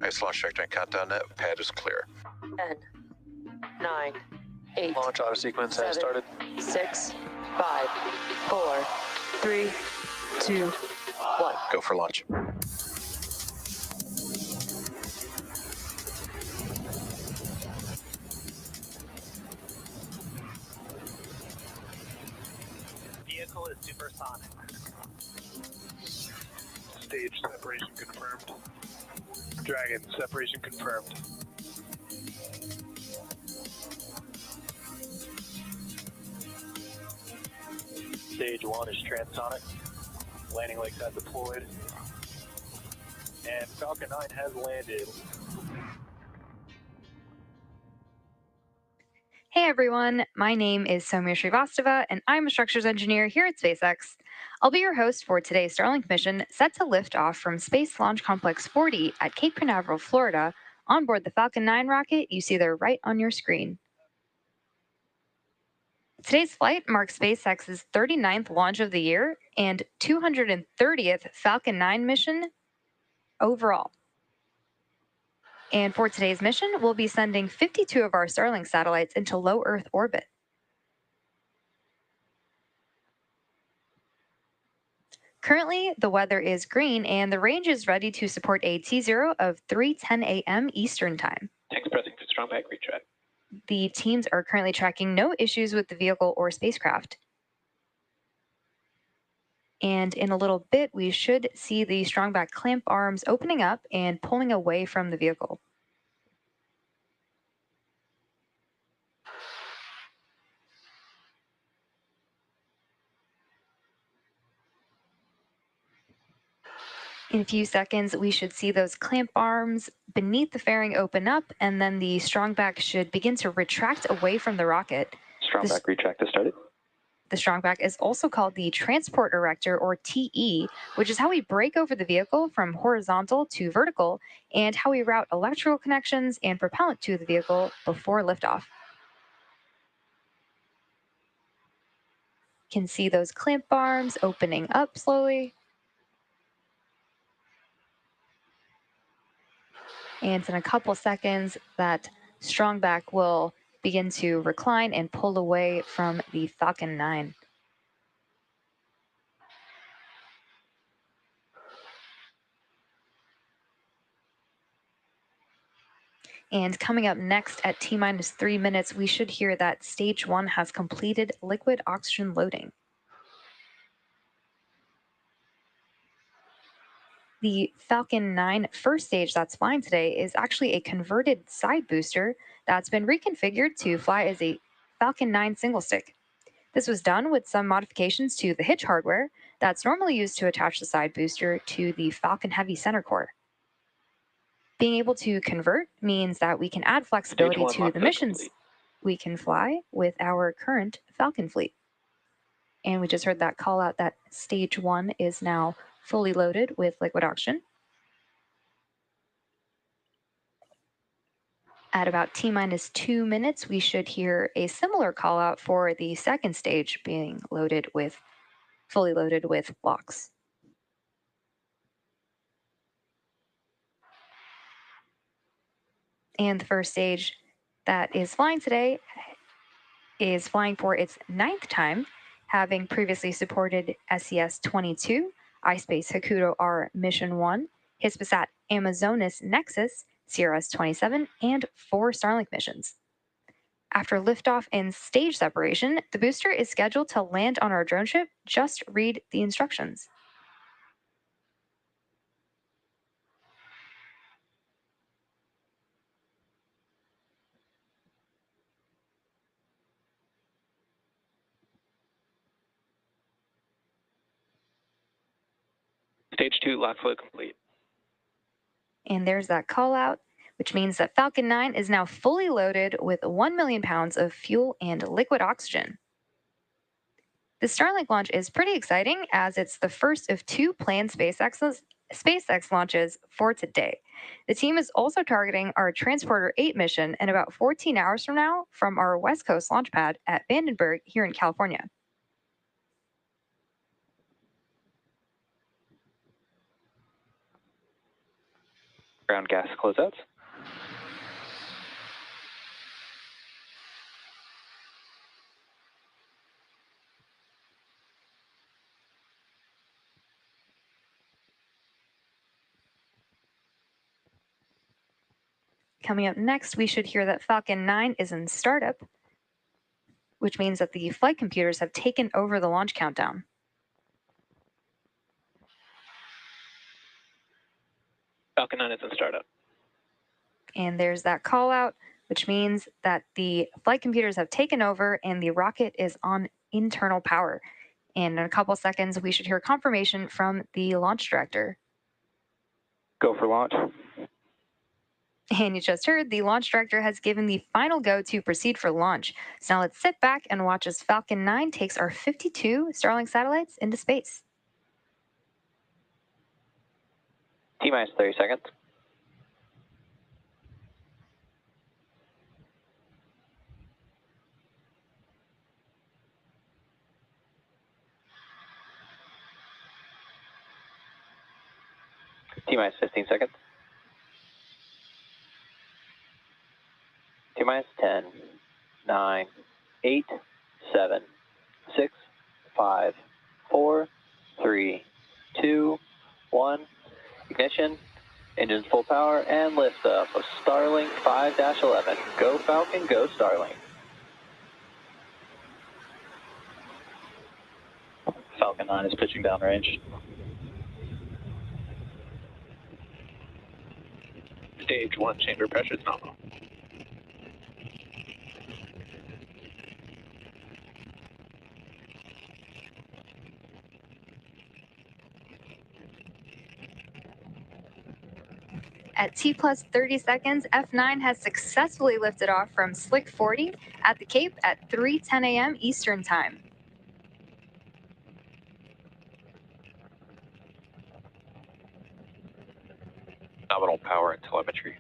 Nice launch trajectory and countdown net. Pad is clear. 10, 9, 8. Launch auto sequence has started. 6, 5, 4, 3, 2, 1. Go for launch. Vehicle is supersonic. Stage separation confirmed. Dragon, separation confirmed. Stage 1 is transonic. Landing legs have deployed. And Falcon 9 has landed. Hey everyone, my name is Soumya Srivastava, and I'm a structures engineer here at SpaceX. I'll be your host for today's Starlink mission set to lift off from Space Launch Complex 40 at Cape Canaveral, Florida, on board the Falcon 9 rocket you see there right on your screen. Today's flight marks SpaceX's 39th launch of the year and 230th Falcon 9 mission overall. And for today's mission, we'll be sending 52 of our Starlink satellites into low Earth orbit. Currently, the weather is green and the range is ready to support a T0 of 3:10 a.m. Eastern Time. Thanks, pressing for strong back retrack. The teams are currently tracking no issues with the vehicle or spacecraft. And in a little bit, we should see the strong back clamp arms opening up and pulling away from the vehicle. In a few seconds, we should see those clamp arms beneath the fairing open up, and then the strong back should begin to retract away from the rocket. Strong back retract has started. The strong back is also called the transport erector, or TE, which is how we break over the vehicle from horizontal to vertical, and how we route electrical connections and propellant to the vehicle before liftoff. You can see those clamp arms opening up slowly. And in a couple seconds, that strong back will begin to recline and pull away from the Falcon 9. And coming up next at T-minus 3 minutes, we should hear that stage 1 has completed liquid oxygen loading. The Falcon 9 first stage that's flying today is actually a converted side booster that's been reconfigured to fly as a Falcon 9 single stick. This was done with some modifications to the hitch hardware that's normally used to attach the side booster to the Falcon Heavy center core. Being able to convert means that we can add flexibility to the missions we can fly with our current Falcon fleet. And we just heard that call out that stage 1 is now fully loaded with liquid oxygen. At about T-minus 2 minutes, we should hear a similar call out for the second stage being fully loaded with blocks. And the first stage that is flying today is flying for its 9th time, having previously supported SES-22, iSpace Hakuto R Mission 1, Hispasat Amazonas Nexus, CRS-27, and 4 Starlink missions. After liftoff and stage separation, the booster is scheduled to land on our drone ship. Just read the instructions. Stage 2 lock flow complete. And there's that call out, which means that Falcon 9 is now fully loaded with 1 million pounds of fuel and liquid oxygen. The Starlink launch is pretty exciting as it's the first of 2 planned SpaceX launches for today. The team is also targeting our Transporter 8 mission in about 14 hours from now from our West Coast launch pad at Vandenberg here in California. Ground gas closeouts. Coming up next, we should hear that Falcon 9 is in startup, which means that the flight computers have taken over the launch countdown. Falcon 9 is in startup. And there's that call out, which means that the flight computers have taken over and the rocket is on internal power. And in a couple seconds, we should hear confirmation from the launch director. Go for launch. And you just heard the launch director has given the final go to proceed for launch. So now let's sit back and watch as Falcon 9 takes our 52 Starlink satellites into space. T-minus 30 seconds. T-minus 15 seconds. T-minus 10, 9, 8, 7, 6, 5, 4, 3, 2, 1. Ignition, engines full power, and lift up of Starlink 5-11. Go Falcon, go Starlink. Falcon 9 is pitching downrange. Stage 1 chamber pressure is nominal. At T plus 30 seconds, F9 has successfully lifted off from Slick 40 at the Cape at 3:10 a.m. Eastern Time. Nominal power and telemetry.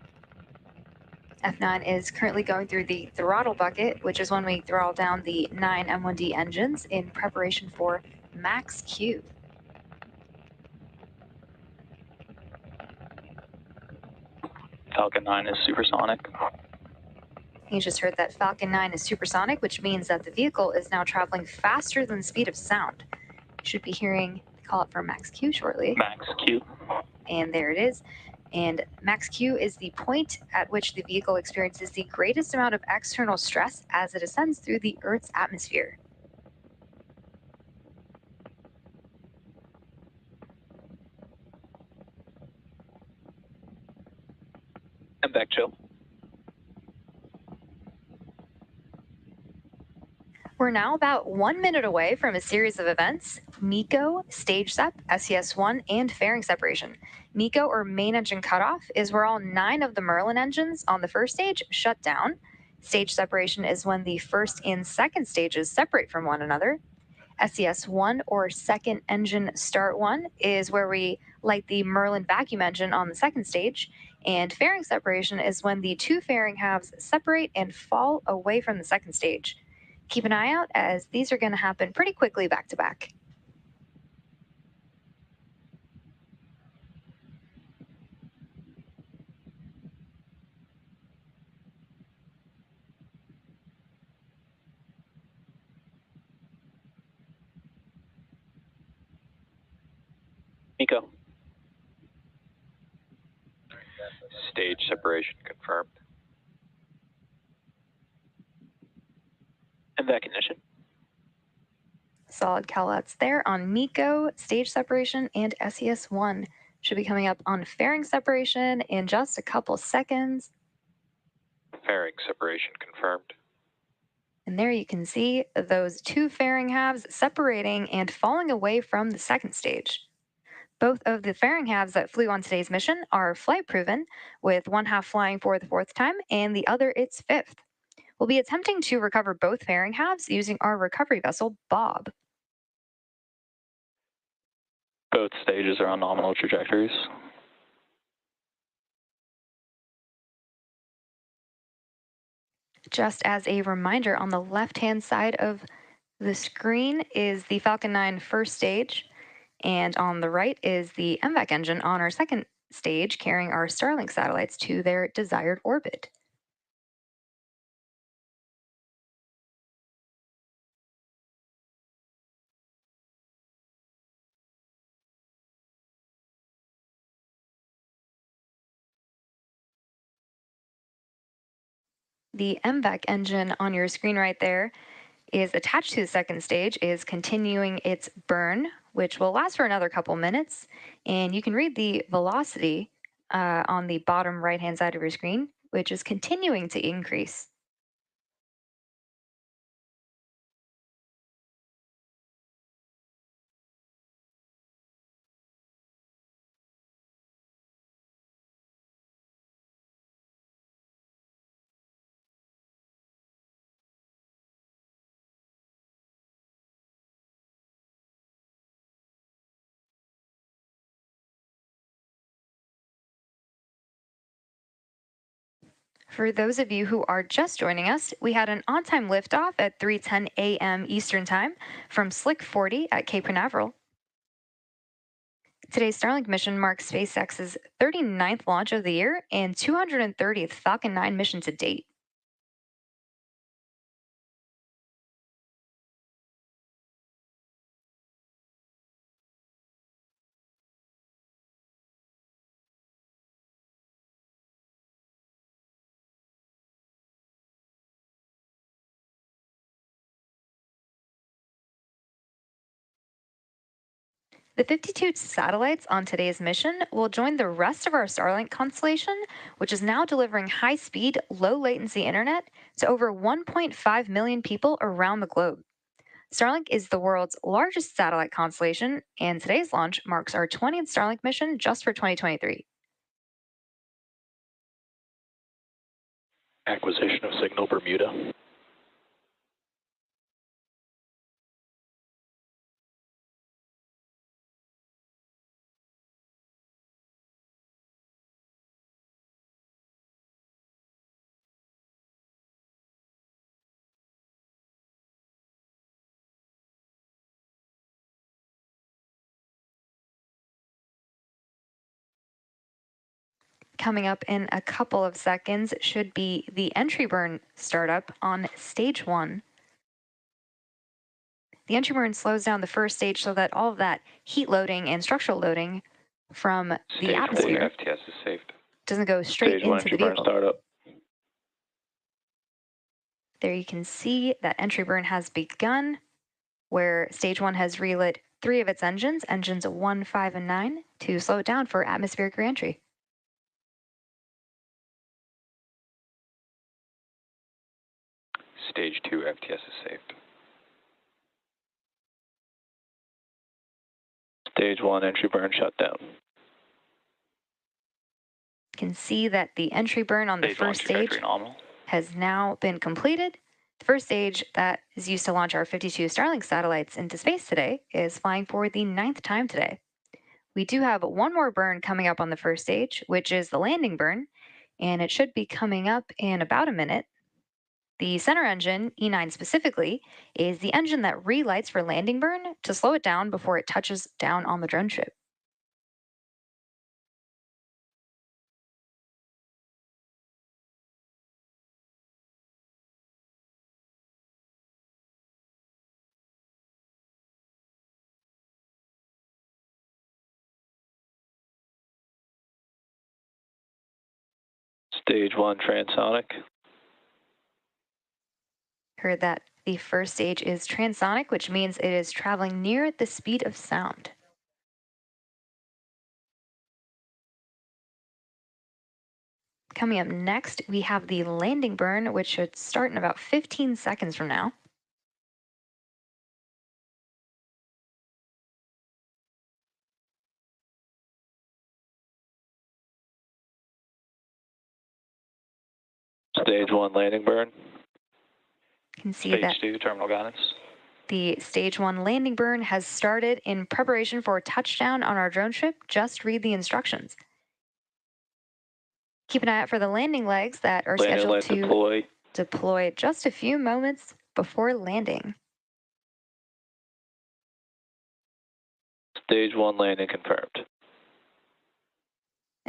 F9 is currently going through the throttle bucket, which is when we throttle down the 9 M1D engines in preparation for max Q. Falcon 9 is supersonic. You just heard that Falcon 9 is supersonic, which means that the vehicle is now traveling faster than the speed of sound. You should be hearing the call out for max Q shortly. Max Q. And there it is. And max Q is the point at which the vehicle experiences the greatest amount of external stress as it ascends through the Earth's atmosphere. And back chill. We're now about 1 minute away from a series of events: MECO, stage sep, SES1, and fairing separation. MECO, or main engine cutoff, is where all 9 of the Merlin engines on the first stage shut down. Stage separation is when the first and second stages separate from one another. SES1, or second engine start one, is where we light the Merlin vacuum engine on the second stage. And fairing separation is when the 2 fairing halves separate and fall away from the second stage. Keep an eye out, as these are going to happen pretty quickly back to back. MECO. Stage separation confirmed. And back ignition. Solid callouts there on MECO, stage separation, and SES1. Should be coming up on fairing separation in just a couple seconds. Fairing separation confirmed. And there you can see those 2 fairing halves separating and falling away from the second stage. Both of the fairing halves that flew on today's mission are flight proven, with one half flying for the 4th time and the other its 5th. We'll be attempting to recover both fairing halves using our recovery vessel, Bob. Both stages are on nominal trajectories. Just as a reminder, on the left-hand side of the screen is the Falcon 9 first stage, and on the right is the MVAC engine on our second stage carrying our Starlink satellites to their desired orbit. The MVAC engine on your screen right there is attached to the second stage, is continuing its burn, which will last for another couple minutes. And you can read the velocity on the bottom right-hand side of your screen, which is continuing to increase. For those of you who are just joining us, we had an on-time liftoff at 3:10 a.m. Eastern Time from Slick 40 at Cape Canaveral. Today's Starlink mission marks SpaceX's 39th launch of the year and 230th Falcon 9 mission to date. The 52 satellites on today's mission will join the rest of our Starlink constellation, which is now delivering high-speed, low-latency internet to over 1.5 million people around the globe. Starlink is the world's largest satellite constellation, and today's launch marks our 20th Starlink mission just for 2023. Acquisition of signal Bermuda. Coming up in a couple of seconds should be the entry burn startup on stage 1. The entry burn slows down the first stage so that all of that heat loading and structural loading from the atmosphere FTS is saved. doesn't go straight Stage 1 into the entry burn vehicle. startup. There you can see that entry burn has begun, where stage 1 has relit 3 of its engines, engines 1, 5, and 9, to slow it down for atmospheric reentry. Stage 2 FTS is saved. Stage 1 entry burn shut down. You can see that the entry burn on the first stage has now been completed. The first stage that is used to launch our 52 Starlink satellites into space today is flying for the 9th time today. We do have one more burn coming up on the first stage, which is the landing burn, and it should be coming up in about a minute. The center engine, E9 specifically, is the engine that relights for landing burn to slow it down before it touches down on the drone ship. Stage 1 transonic. Heard that the first stage is transonic, which means it is traveling near the speed of sound. Coming up next, we have the landing burn, which should start in about 15 seconds from now. Stage 1 landing burn. You can see Stage that 2 terminal guidance. the stage 1 landing burn has started in preparation for touchdown on our drone ship. Just read the instructions. Keep an eye out for the landing legs that are scheduled to deploy just a few moments before landing. Stage 1 landing confirmed.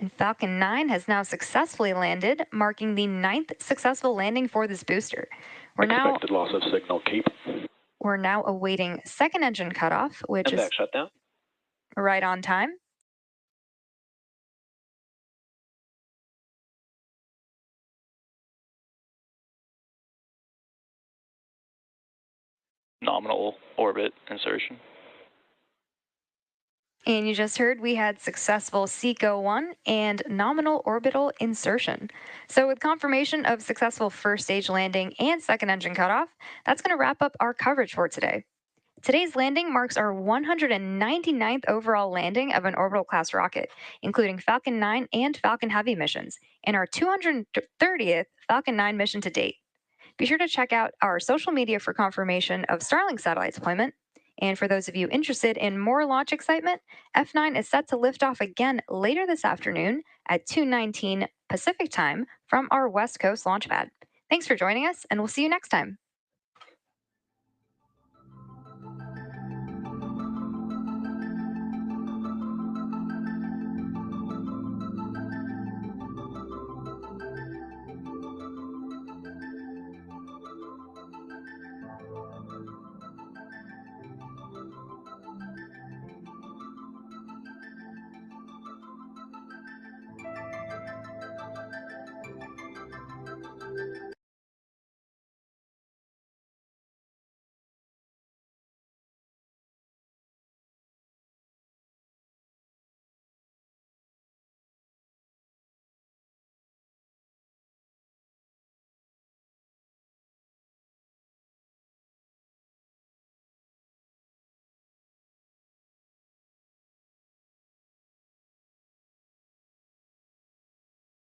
And Falcon 9 has now successfully landed, marking the 9th successful landing for this booster. Expected loss of signal, keep. We're now awaiting second engine cutoff, which is shutdown. right on time. Nominal orbit insertion. And you just heard we had successful SECO-1 and nominal orbital insertion. So with confirmation of successful first stage landing and second engine cutoff, that's going to wrap up our coverage for today. Today's landing marks our 199th overall landing of an orbital class rocket, including Falcon 9 and Falcon Heavy missions, and our 230th Falcon 9 mission to date. Be sure to check out our social media for confirmation of Starlink satellite deployment. And for those of you interested in more launch excitement, F9 is set to lift off again later this afternoon at 2:19 Pacific time from our West Coast launch pad. Thanks for joining us, and we'll see you next time.